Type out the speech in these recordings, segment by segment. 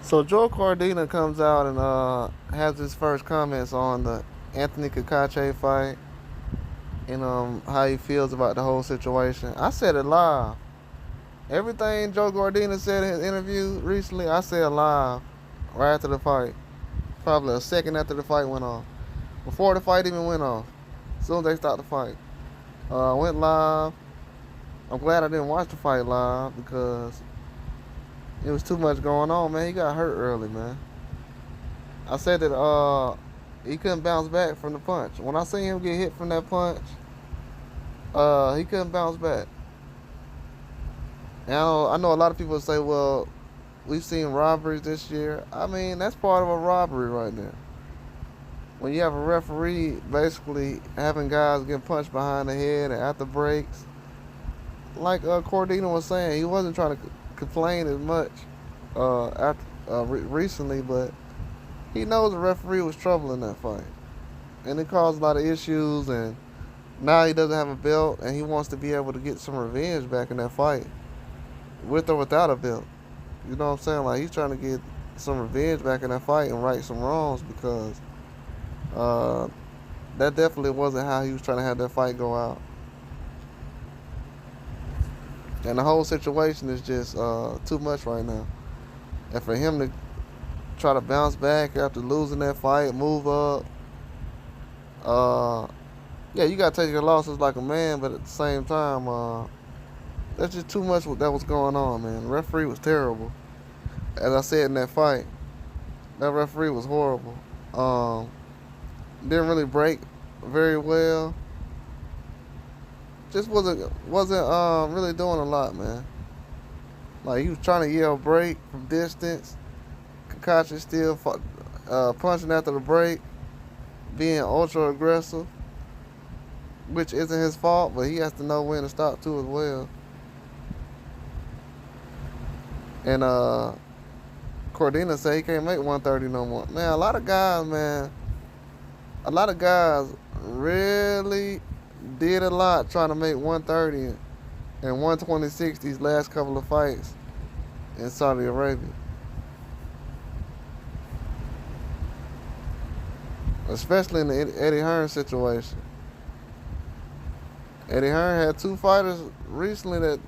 So Joe Cordina comes out and has his first comments on the Anthony Cacace fight and how he feels about the whole situation. I said it live. Everything Joe Cordina said in his interview recently, I said live right after the fight. Probably a second after the fight went off. Before the fight even went off. As soon as they stopped the fight. I went live. I'm glad I didn't watch the fight live because it was too much going on, man. He got hurt early, man. I said that he couldn't bounce back from the punch. When I seen him get hit from that punch, he couldn't bounce back. And I know a lot of people say, well, we've seen robberies this year. I mean, that's part of a robbery right there. When you have a referee basically having guys get punched behind the head and at the breaks, like Cordina was saying, he wasn't trying to complain as much recently, but he knows the referee was trouble in that fight. And it caused a lot of issues, and now he doesn't have a belt, and he wants to be able to get some revenge back in that fight, with or without a belt. You know what I'm saying? Like, he's trying to get some revenge back in that fight and right some wrongs because uh, that definitely wasn't how he was trying to have that fight go out. And the whole situation is just too much right now. And for him to try to bounce back after losing that fight, move up, uh, yeah, you got to take your losses like a man, but at the same time, that's just too much that was going on, man. The referee was terrible. As I said in that fight, that referee was horrible. Didn't really break very well. Just wasn't really doing a lot, man. Like, he was trying to yell break from distance. Cacace still punching after the break, being ultra aggressive, which isn't his fault, but he has to know when to stop too as well. And Cordina said he can't make 130 no more. Man, a lot of guys really did a lot trying to make 130 and 126 these last couple of fights in Saudi Arabia. Especially in the Eddie Hearn situation. Eddie Hearn had two fighters recently that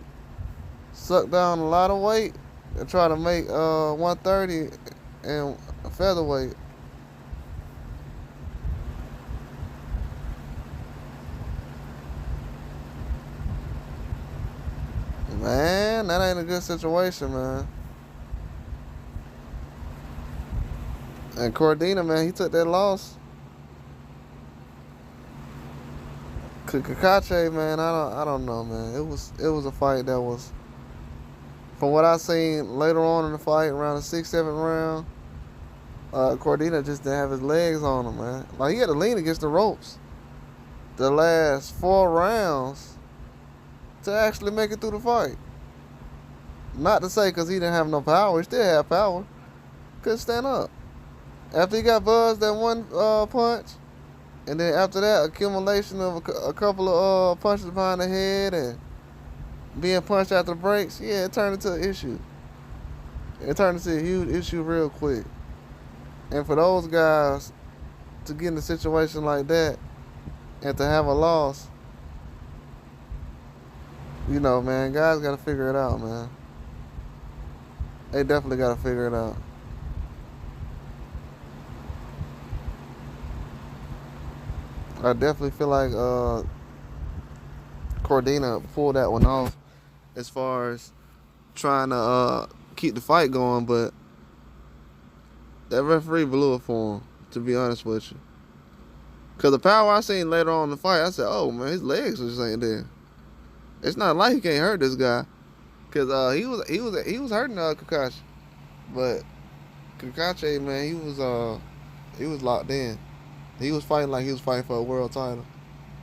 sucked down a lot of weight and try to make 130 and featherweight. Man, that ain't a good situation, man. And Cordina, man, he took that loss. Cacace, man, I don't know, man. It was a fight that was, from what I seen later on in the fight, around the 6th, 7th round, Cordina just didn't have his legs on him, man. Like, he had to lean against the ropes the last 4 rounds to actually make it through the fight. Not to say because he didn't have no power. He still had power. Couldn't stand up. After he got buzzed that one punch, and then after that, accumulation of a couple of punches behind the head and being punched after the breaks, yeah, it turned into an issue. It turned into a huge issue real quick. And for those guys to get in a situation like that and to have a loss, you know, man, guys got to figure it out, man. They definitely got to figure it out. I definitely feel like Cordina pulled that one off as far as trying to keep the fight going, but that referee blew it for him, to be honest with you. Because the power I seen later on in the fight, I said, oh, man, his legs just ain't there. It's not like he can't hurt this guy. Because he was hurting Cacace. But Cacace, man, he was locked in. He was fighting like he was fighting for a world title.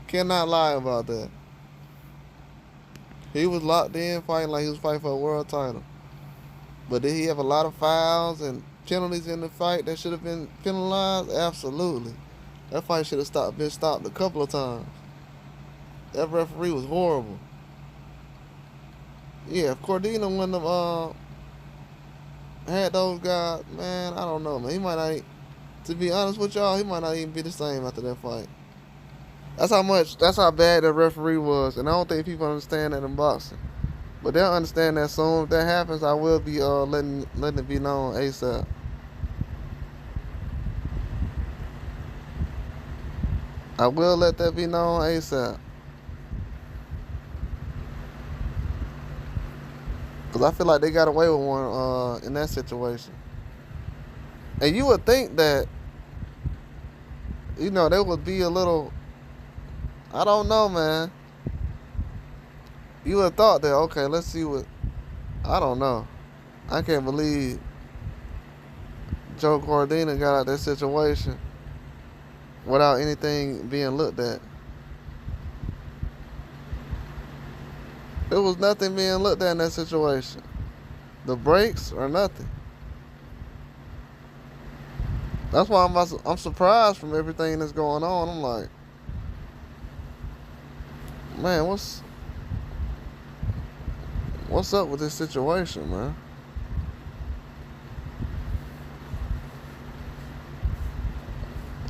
Cannot lie about that. He was locked in, fighting like he was fighting for a world title. But did he have a lot of fouls and penalties in the fight that should have been penalized? Absolutely. That fight should have been stopped a couple of times. That referee was horrible. Yeah, if Cordina wouldn't have had those guys, man, I don't know, man. He might not, to be honest with y'all, he might not even be the same after that fight. That's how bad that referee was. And I don't think people understand that in boxing. But they'll understand that soon. If that happens, I will be letting it be known ASAP. I will let that be known ASAP. Because I feel like they got away with one in that situation. And you would think that, there would be a little, I don't know, man. You would have thought that, okay, let's see what, I don't know. I can't believe Joe Cordina got out that situation without anything being looked at. There was nothing being looked at in that situation. The breaks or nothing. That's why I'm surprised from everything that's going on. I'm like, man, what's up with this situation, man?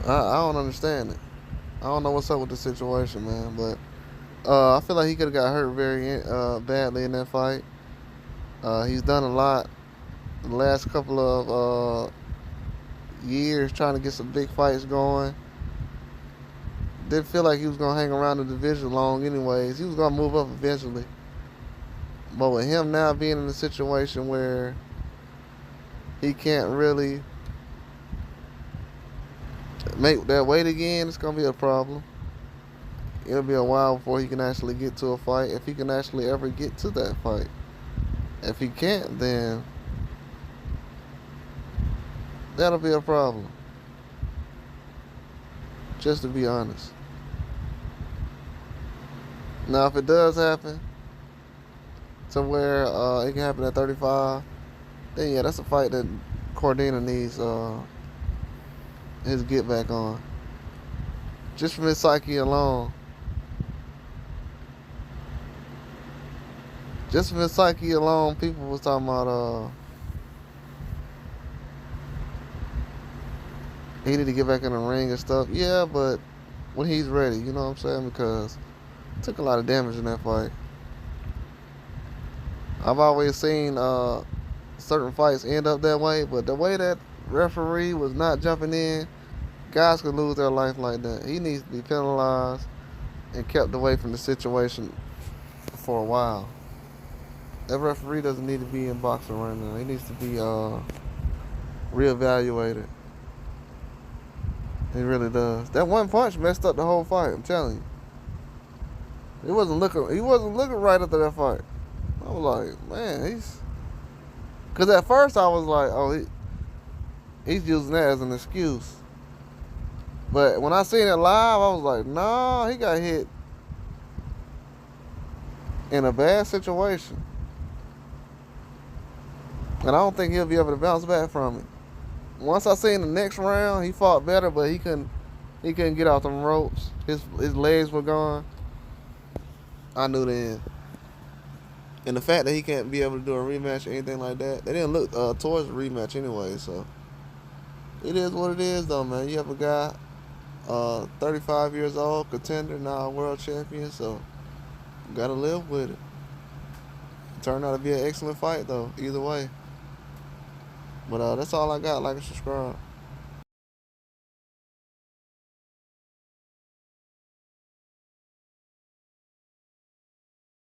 I don't understand it. I don't know what's up with the situation, man. But I feel like he could have got hurt very badly in that fight. He's done a lot the last couple of years trying to get some big fights going. Didn't feel like he was gonna hang around the division long, anyways. He was gonna move up eventually. But with him now being in a situation where he can't really make that weight again, it's gonna be a problem. It'll be a while before he can actually get to a fight, if he can actually ever get to that fight. If he can't, then that'll be a problem. Just to be honest. Now, if it does happen to where it can happen at 35, then yeah, that's a fight that Cordina needs his get back on. Just from his psyche alone. Just from his psyche alone, people was talking about he need to get back in the ring and stuff. Yeah, but when he's ready, you know what I'm saying? Because it took a lot of damage in that fight. I've always seen certain fights end up that way, but the way that referee was not jumping in, guys could lose their life like that. He needs to be penalized and kept away from the situation for a while. That referee doesn't need to be in boxing right now. He needs to be reevaluated. He really does. That one punch messed up the whole fight. I'm telling you. He wasn't looking right after that fight. I was like, man, because at first I was like, oh, he's using that as an excuse. But when I seen it live, I was like, nah, he got hit in a bad situation. And I don't think he'll be able to bounce back from it. Once I seen the next round, he fought better, but he couldn't get off them ropes. His legs were gone. I knew then. And the fact that he can't be able to do a rematch or anything like that, they didn't look towards the rematch anyway. So it is what it is, though, man. You have a guy, 35 years old, contender, now a world champion. So you gotta live with it. It turned out to be an excellent fight, though. Either way. But that's all I got. Like and subscribe.